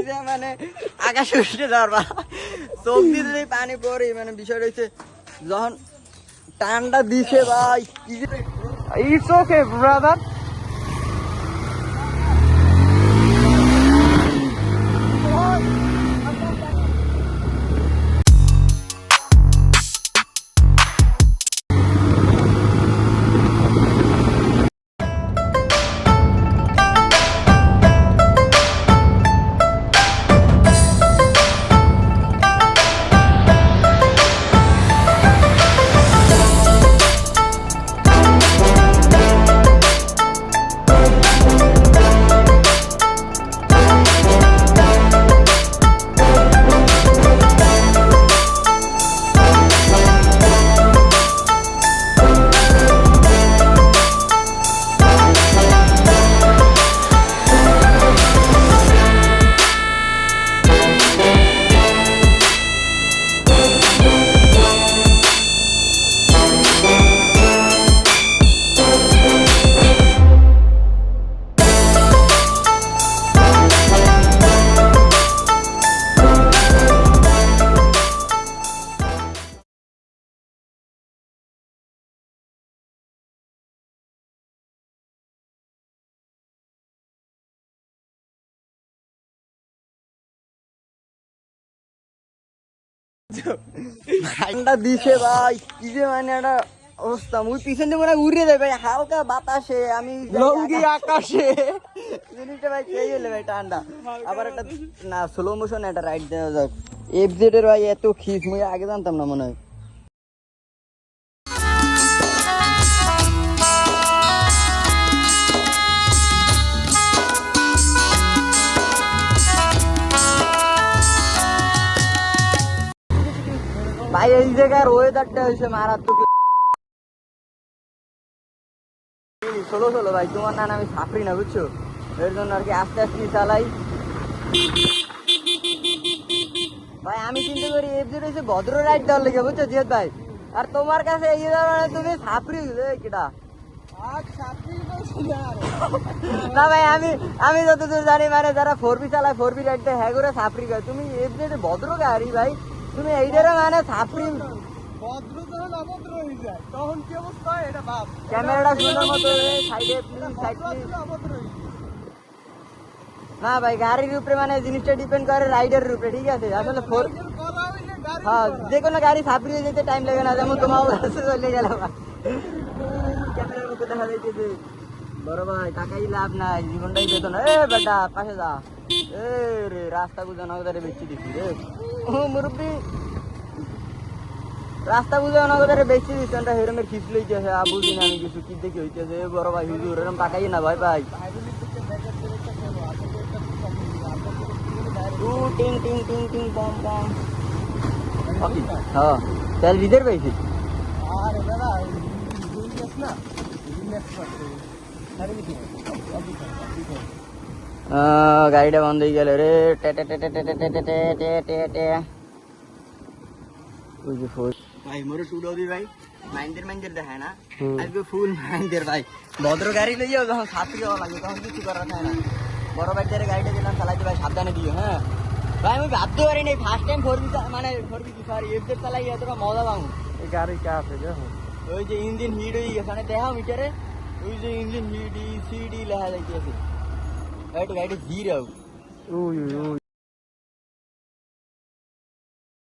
হয়েছে মানে আকাশে উঠে যাওয়ার চোখ দিয়ে পানি পড়ে মানে বিষয় রয়েছে যখন টানটা দিছে ভাই It's okay, brother. ঠান্ডা দিছে ভাই কি যে মানে একটা অবস্থা মুই পিছন দিয়ে মনে উড়ে যায় ভাই হালকা বাতাসে আমি লঙ্গি আকাশে জিনিসটা ভাই সেই হলে ভাই ঠান্ডা আবার একটা না স্লো মোশন একটা রাইড দেওয়া যাক এফজেড এর ভাই এত খিস মুই আগে জানতাম না মনে হয় ভাই এই জায়গার ওয়েদারটা হয়েছে মারাত্মক ষোলো ষোলো ভাই তোমার নাম আমি সাফরি না বুঝছো এর জন্য আর কি আস্তে আস্তে চালাই ভাই আমি চিন্তা করি এফজেড হয়েছে ভদ্র রাইড দেওয়ার লেগে বুঝছো জিয়াদ ভাই আর তোমার কাছে এই ধরনের তুমি সাফরি কেটা না ভাই আমি যতদূর জানি মানে যারা 4B চালায় 4B রাইড দেয় হ্যাঁ করে সাফরি করে তুমি এফজেড ভদ্র গাড়ি ভাই তুমি এইটারে মানে সাফরি ক্যামেরাটা সুন্দর মতো সাইডে না ভাই গাড়ির উপরে মানে জিনিসটা ডিপেন্ড করে রাইডারের উপরে ঠিক আছে আসলে হ্যাঁ যে কোনো গাড়ি সাফরি হয়ে যেতে টাইম লাগে না যেমন তোমার চলে গেল ক্যামেরার মুখে দেখা যাইতেছে বড় ভাই টাকাই লাভ নাই জীবনটাই পেত না এ বেটা পাশে যা এ রে রাস্তা বুঝে নগদারে বেশি দিচ্ছি রে ও মুরব্বী রাস্তা বুঝে অনাগতারে বেশি দিচ্ছে হেরমের খিস লইতেছে বুঝি না আমি কিছু কি দেখি হইতেছে বড় ভাই হুজুর এরকম তাকাই না ভাই ভাই টিং টিং টিং টিং বম বম হ্যাঁ তেল ভিতর পাইছি গাড়িটা বন্ধ হয়ে গেল রে ভাই মোরে টুডো দি ভাই মাইন্ডের দেখায় না আজকে ফুল মাইন্ডের ভাই ভদ্র গাড়ি লইয়াও যখন সাথে যাওয়া লাগে তখন কিছু করার থাকে না বড় বাইকের গাড়িটা দিলাম চালাইতে ভাই সাবধানে দিও হ্যাঁ ভাই আমি ভাবতে পারি নাই ফার্স্ট টাইম 4B মানে 4B কি সরি এফজেড চালাই এতটা মজা পাবো এই গাড়ি কে আছে দেখো ওই যে ইঞ্জিন হিট হয়ে গেছে মানে দেখাও মিটারে ওই যে ইঞ্জিন হিট সিডি লেখা যাইতেছে গাড়িটা ধীরে উই